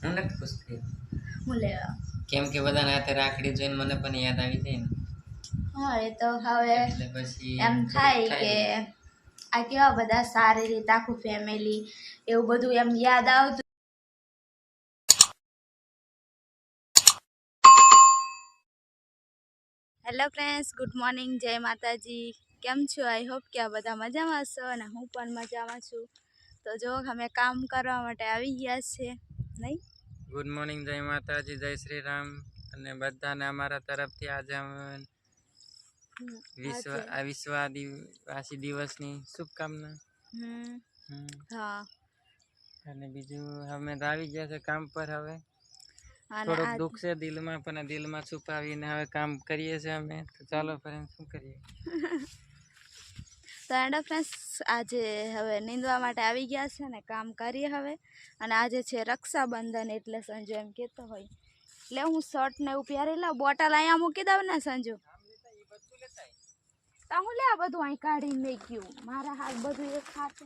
હું નથી ખુશ થઈ હું લેવા કેમ કે બધાને હાથે રાખડી જોઈને મને પણ યાદ આવી જાય ને હા એ તો હવે એટલે પછી એમ થાય કે આ કેવા બધા સારી રીતે આખું ફેમિલી એવું બધું એમ યાદ આવતું. હેલો ફ્રેન્ડ્સ, ગુડ મોર્નિંગ, જય માતાજી. કેમ છો? આઈ હોપ કે આ બધા મજામાં છો અને હું પણ મજામાં છું. તો જો અમે કામ કરવા માટે આવી ગયા છે નહીં. ગુડ મોર્નિંગ, જય માતાજી, જય શ્રી રામ અને બધાને અમારા તરફથી આજે વિશ્વ આદિવાસી દિવસની શુભકામના. હા અને બીજું અમે તો આવી ગયા છે કામ પર. હવે થોડુંક દુઃખ છે દિલમાં, પણ દિલમાં છુપાવીને હવે કામ કરીએ છીએ અમે. તો ચાલો ફ્રેન્ડ, શું કરીએ. તો એન્ડ ફ્રેન્ડ્સ, આજે હવે નીંદવા માટે આવી ગયા છે ને કામ કરીએ હવે. અને આજે છે રક્ષાબંધન, એટલે સંજુ એમ કહેતો હોય એટલે હું શર્ટ ને એવું પહેરી લઉં. બોટલ અહીંયા મૂકી દઉં ને સંજુ? તો હું લે આ બધું અહીં કાઢીને મેં ગયું મારા હાથ બધું એક હાથે.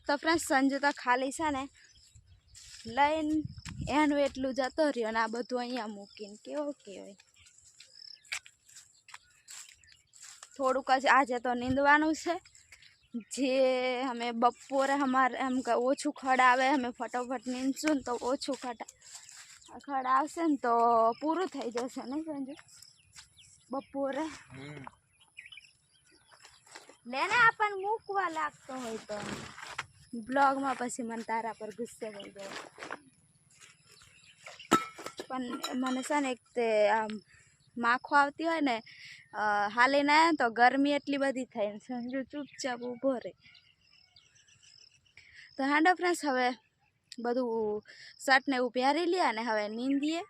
તો ફ્રેન્ડ્સ, સંજુ તો ખાલી છે ને લઈને એનું એટલું જતો રહ્યો અને આ બધું અહીંયા મૂકીને કેવો કહેવાય. થોડુંક જ આજે તો નીંદવાનું છે. જે અમે બપોરે અમારે એમ કે ઓછું ખડ આવે, અમે ફટોફટ નીંદશું ને તો ઓછું ખડ આવશે ને તો પૂરું થઈ જશે ને સંજુ બપોરે. લેને આપણને મૂકવા લાગતો હોય તો બ્લોગમાં પછી મને તારા પર ગુસ્સે થઈ જાય. પણ મને છે ને એક તે આમ માખો આવતી હોય ને હાલીને તો ગરમી એટલી બધી થાય ને સંજુ ચૂપચાપ ઊભો રહે. તો હેન્ડો ફ્રેન્ડ્સ, હવે બધું શર્ટને એવું પહેરી લે અને હવે નીંદીએ.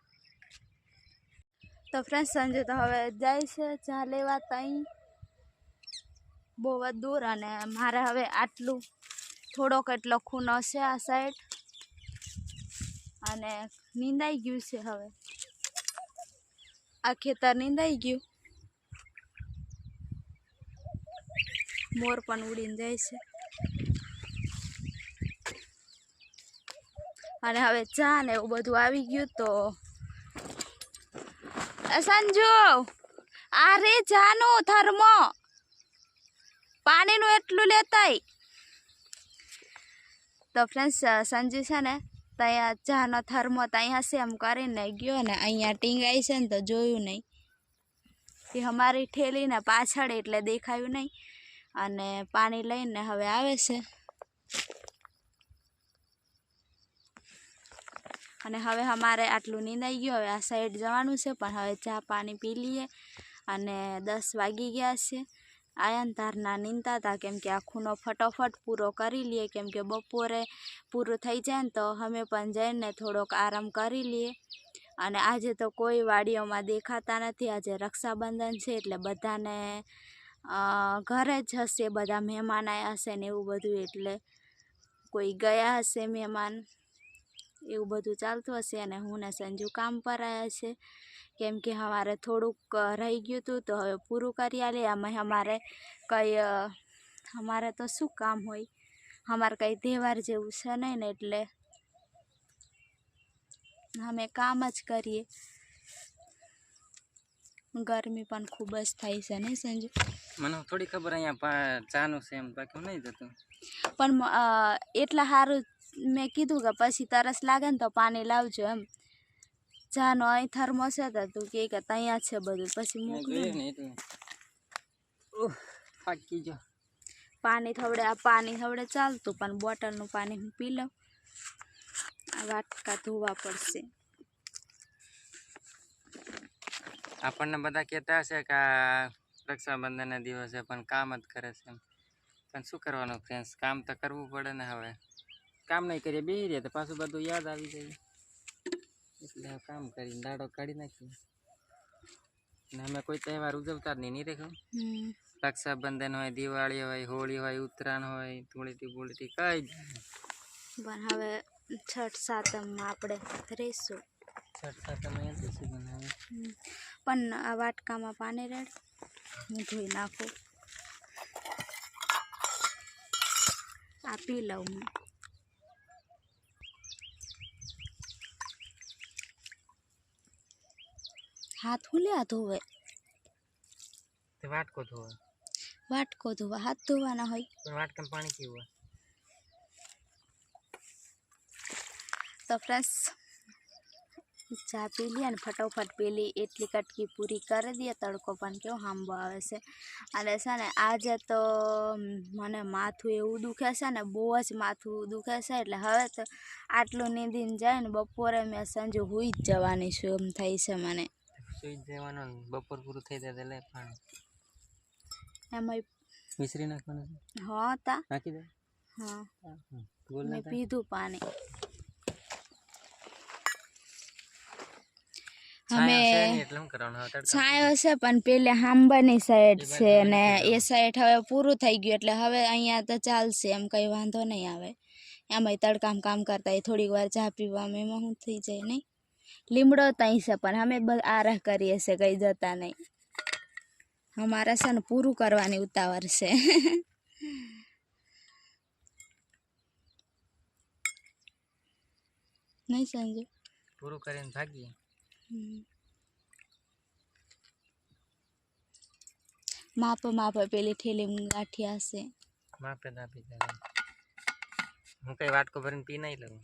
તો ફ્રેન્ડ્સ, સંજુ તો હવે જાય છે ચા લેવા ત્યાં બહુ જ દૂર. અને મારે હવે આટલું થોડોક એટલો ખૂનો છે આ સાઈડ અને નીંદાઈ ગયું છે. હવે આ ખેતર નીંદાઈ ગયું. મોર પણ ઉડીને જાય છે. અને હવે ચા ને એવું બધું આવી ગયું. તો સંજુ આ રે ચાનું થર્મો પાણીનું એટલું લેતાય. તો ફ્રેન્ડ્સ, સંજુ છે ને ત્યાં ચાનો થર્મો ત્યાં હશે એમ કરીને ગયો ને અહીંયા ટીંગાઈ છે ને તો જોયું નહીં. એ અમારી ઠેલીને પાછળ એટલે દેખાયું નહીં. અને પાણી લઈને હવે આવે છે. અને હવે અમારે આટલું નીંદાઈ ગયું. હવે આ સાઈડ જવાનું છે, પણ હવે ચા પાણી પી લઈએ. અને 10 વાગી ગયા છે. આયન તારના નીંદતા હતા કેમ કે આ ખૂનો ફટોફટ પૂરો કરી લઈએ, કેમ કે બપોરે પૂરું થઈ જાય ને તો અમે પણ જઈને થોડોક આરામ કરી લઈએ. અને આજે તો કોઈ વાડીઓમાં દેખાતા નથી. આજે રક્ષાબંધન છે એટલે બધાને ઘરે જ હશે, બધા મહેમાન આવ્યા હશે ને એવું બધું. એટલે કોઈ ગયા હશે મહેમાન, એવું બધું ચાલતું હશે. અને હું ને સંજુ કામ પર આવ્યા છે કેમ કે અમારે થોડુંક રહી ગયું હતું તો હવે પૂરું કરી આલે. આમાં અમારે તો શું કામ હોય, અમારે કંઈ તહેવાર જેવું છે નહીં ને એટલે અમે કામ જ કરીએ. ગરમી પણ ખૂબ જ થાય છે ને સંજુ? મને થોડી ખબર અહીંયા ચાનું છે એમ, બાકી નહીં જતું. પણ એટલા સારું મેં કીધું કે પછી તરસ લાગે ને તો પાણી લાવજો એમ. ચાનો અહીં થર્મોસ હતો તું કે ત્યાં છે બધું, પછી મોકલ્યું ને એટલે થાકી ગયો. પાણી થવડે ચાલતું, પણ બોટલનું પાણી હું પી લઉં. આ વાટકા ધોવા પડશે. આપણને બધા કહેતા હશે કે આ રક્ષાબંધનના દિવસે પણ કામ જ કરે છે. પણ શું કરવાનું ફ્રેન્ડ્સ, કામ તો કરવું પડે ને. હવે કામ નહીં કરીએ બેસી રહીએ તો પાછું બધું યાદ આવી જાય. એટલે કામ કરીને દાડો કાઢી નાખીએ. અને અમે કોઈ તહેવાર ઉજવતા જ નહીં રેખો. રક્ષાબંધન હોય, દિવાળી હોય, હોળી હોય, ઉત્તરાયણ હોય, ધૂળેટી કઈ જ. પણ હવે છઠ સાતમમાં આપણે રહીશું. પણ આ વાટકામાં પાણી રેડ હું ધોઈ નાખું. આ પી લઉં હું. હાથ હું લે ધોવે તે વાટકો ધોવે વાટકો ધોવા હાથ ધોવાના હોય પણ વાટકામાં પાણી કેવું હોય તો ફ્રેન્ડ્સ ચા પી લી અને ફટોફટ પેલી એટલી કટકી પૂરી કરી દઈએ તડકો પણ કેવો હાંબો આવે છે અને છે ને આજે તો મને માથું એવું દુખે છે ને બહુ જ માથું દુખે છે એટલે હવે તો આટલું નીંદીને જાય ને બપોરે મેં સાંજે હુઈ જ જવાની છું એમ થાય છે મને સુઈ જવાનું બપોર પૂરું થઈ જાય લે પાણી એમાં મિશ્રી નાખવાનું હા તા નાખી દે હા બોલ મેં પીધું પાણી અમે એટલે શું કરવાનું છાંયો છે પણ પેલે હાંબાની સાઈડ છે ને એ સાઈડ હવે પૂરું થઈ ગયું એટલે હવે અહીંયા તો ચાલશે એમ કંઈ વાંધો નહીં આવે એમાંય તડકામાં કામ કરતા એ થોડીક વાર ચા પીવામાં એમાં શું થઈ જાય નહીં લીમડો ત્યાં છે પણ અમે આરાહ કરીએ છીએ કંઈ જતા નહીં અમારે છે ને પૂરું કરવાની ઉતાવળ છે નહીં સંજુ પૂરું કરીને ભાગીએ માપે પેલી ઠેલી ગાંઠિયા છે માપે ના પી જાય હું કઈ વાટકો ભરીને પી નહીં લઉં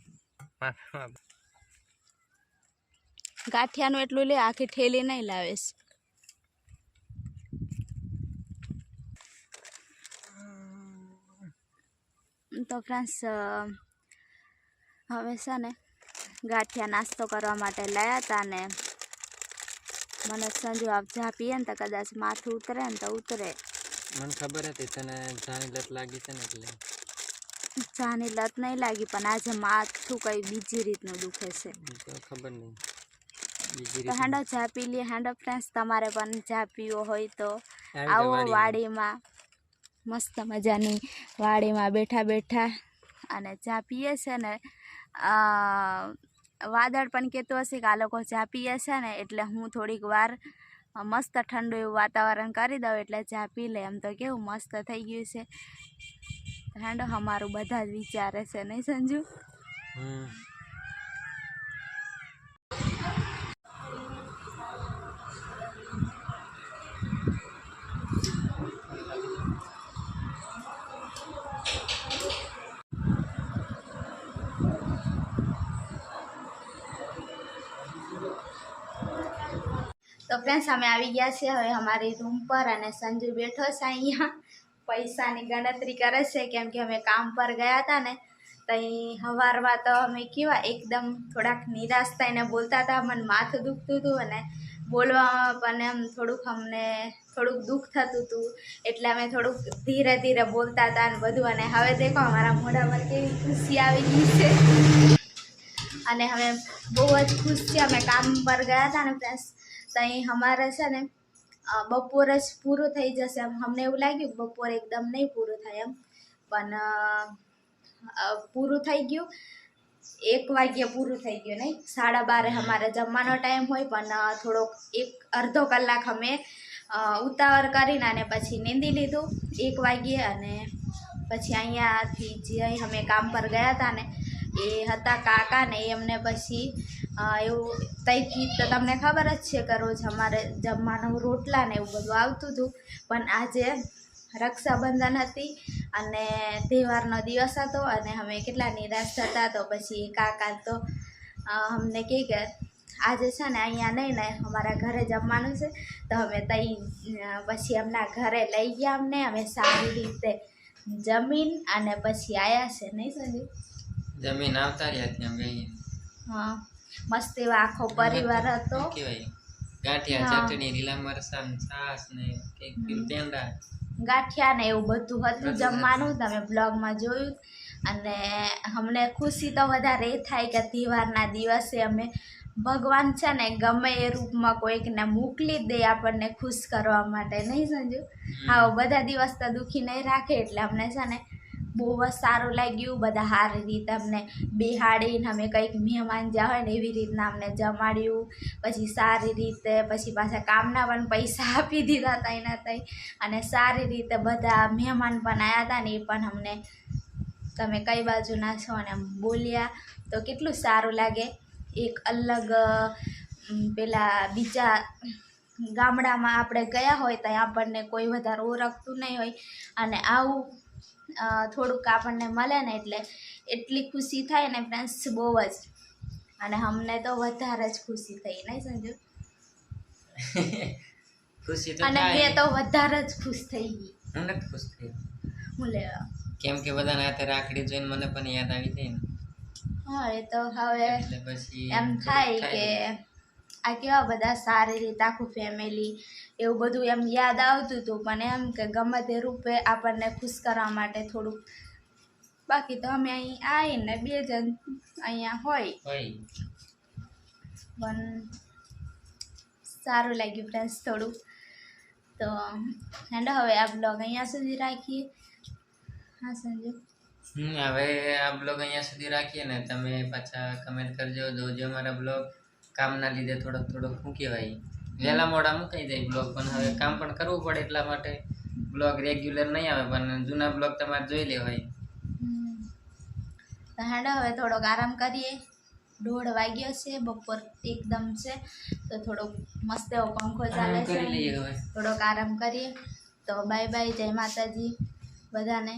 માપે ગાંઠિયાનું એટલું લે આખી ઠેલી નહીં લાવેશ તો ફ્રેન્ડ્સ હવે છે ને ગાંઠિયા નાસ્તો કરવા માટે લાયા હતા ને મને સંજુ આપ ચા પીએ ને તો કદાચ માથું ઉતરે ને તો ઉતરે મને ખબર હતી તને ચાની લત લાગી છે ને એટલે ચાની લત નહીં લાગી પણ આજે માથું કંઈ બીજી રીતનું દુખે છે ખબર નહીં તો હાંડો ચા પી લઈએ હાંડો ફ્રેન્ડ્સ તમારે પણ ચા પીવો હોય તો આવો વાડીમાં મસ્ત મજાની વાડીમાં બેઠા બેઠા અને ચા પીએ છે ને વાદળ પણ કહેતો હશે કે આ લોકો ચા પીએ છે ને એટલે હું થોડીક વાર મસ્ત ઠંડુ એવું વાતાવરણ કરી દઉં એટલે ચા પી લે એમ તો કેવું મસ્ત થઈ ગયું છે હાંડો અમારું બધા જ વિચારે છે નહીં સંજુ તો ફ્રેન્ડ્સ અમે આવી ગયા છીએ હવે અમારી રૂમ પર અને સંજુ બેઠો છે અહીંયા પૈસાની ગણતરી કરે છે કેમ કે અમે કામ પર ગયા હતા ને તઈ સવારમાં તો અમે કેવા એકદમ થોડાક નિરાશ થઈને બોલતા હતા મને માથું દુખતું હતું અને બોલવામાં પણ એમ અમને થોડુંક દુઃખ થતું હતું એટલે અમે થોડુંક ધીરે ધીરે બોલતા હતા અને બધું અને હવે દેખો અમારા મોઢા પર કેવી ખુશી આવી ગઈ છે અને અમે બહુ જ ખુશ છીએ અમે કામ પર ગયા હતા ને ફ્રેન્ડ્સ ત્યાં અમારે છે ને બપોરે જ પૂરું થઈ જશે એમ અમને એવું લાગ્યું કે બપોરે એકદમ નહીં પૂરું થાય એમ પણ પૂરું થઈ ગયું 1 વાગ્યે પૂરું થઈ ગયું નહીં 12:30 અમારે જમવાનો ટાઈમ હોય પણ થોડોક અડધો કલાક અમે ઉતાવળ કરીને અને પછી નીંદી લીધું 1 વાગ્યે અને પછી અહીંયાથી જે અમે કામ પર ગયા હતા ને એ હતા કાકા ને એમને પછી એવું તઈથી તો તમને ખબર જ છે કે રોજ અમારે જમવાનું રોટલા ને એવું બધું આવતું હતું પણ આજે રક્ષાબંધન હતી અને તહેવારનો દિવસ હતો અને અમે કેટલા નિરાશ થતા તો પછી કાકા તો અમને કહે કે આજે છે ને અહીંયા નહીં ને અમારા ઘરે જમવાનું છે તો અમે તઈ પછી એમના ઘરે લઈ ગયા અમને અમે સારી રીતે જમીન અને પછી આવ્યા છે નહીં સંજુ જમીન આવતા રહ્યા ત્યાં ગઈ હા મસ્ત એવો આખો પરિવાર હતો કેવાય ગાંઠિયા ચટણી લીલા મરચાં છાસ ને કેક પેંડા ગાંઠિયા ને એવું બધું હતું જમવાનું તમે બ્લોગમાં જોયું અને અમને ખુશી તો વધારે એ થાય કે તહેવારના દિવસે અમે ભગવાન છે ને ગમે એ રૂપમાં કોઈકને મોકલી જ દે આપણને ખુશ કરવા માટે નહીં સંજુ હા બધા દિવસ તો દુઃખી નહીં રાખે એટલે અમને છે ને બહુ જ સારું લાગ્યું બધા સારી રીતે અમને બેહાડીને અમે કંઈક મહેમાન જ્યાં હોય ને એવી રીતના અમને જમાડ્યું પછી સારી રીતે પછી પાછા કામના પણ પૈસા આપી દીધા હતા એના તઈ અને સારી રીતે બધા મહેમાન પણ આવ્યા હતા ને એ પણ અમને તમે કઈ બાજુના છો અને બોલ્યા તો કેટલું સારું લાગે એક અલગ પેલા બીજા ગામડામાં આપણે ગયા હોય ત્યાં આપણને કોઈ વધારે ઓળખતું નહીં હોય અને આવું થોડુંક આપણને મળે ને એટલે એટલી ખુશી થાય ને ફ્રેન્ડ્સ બહુ જ. અને અમને તો વધારે જ ખુશી થઈ, નહીં સંજુ? ખુશી તો અને થાય. મેં તો વધારે જ ખુશ થઈ ગઈ. હું નથી ખુશ થઈ, હું લેવા કેમ કે બધાને હાથે રાખડી જોઈને મને પણ યાદ આવી જાય ને, હા એ તો હવે એટલે પછી એમ થાય કે આ કેવા બધા સારી રીતે આખું ફેમિલી એવું બધું એમ યાદ આવતું હતું, પણ એમ કે ગમે તે રૂપે આપણને ખુશ કરવા માટે થોડુંક. બાકી તો અમે અહીં આવીને 2 જણ અહીંયા હોય, પણ સારું લાગ્યું ફ્રેન્ડ્સ થોડું. તો હેન્ડ હવે આ બ્લોગ અહીંયા સુધી રાખીએ. હા સંજુ, હવે આ બ્લોગ અહીંયા સુધી રાખીએ ને. તમે પાછા કમેન્ટ કરજો, જોજો મારા બ્લોગ. કામના લીધે થોડોક શું કહેવાય, વહેલા મોડા મુકાઈ જાય બ્લોગ, પણ હવે કામ પણ કરવું પડે એટલા માટે બ્લોગ રેગ્યુલર નહીં આવે, પણ જૂના બ્લોગ તમારે જોઈ લેવાય. તો હેન્ડ હવે થોડોક આરામ કરીએ. 1:30 વાગ્યો છે, બપોર એકદમ છે, તો થોડોક મસ્ત એવો પંખો ચાલે છે, કરી લઈએ હવે. થોડોક આરામ કરીએ. તો બાય બાય, જય માતાજી બધાને.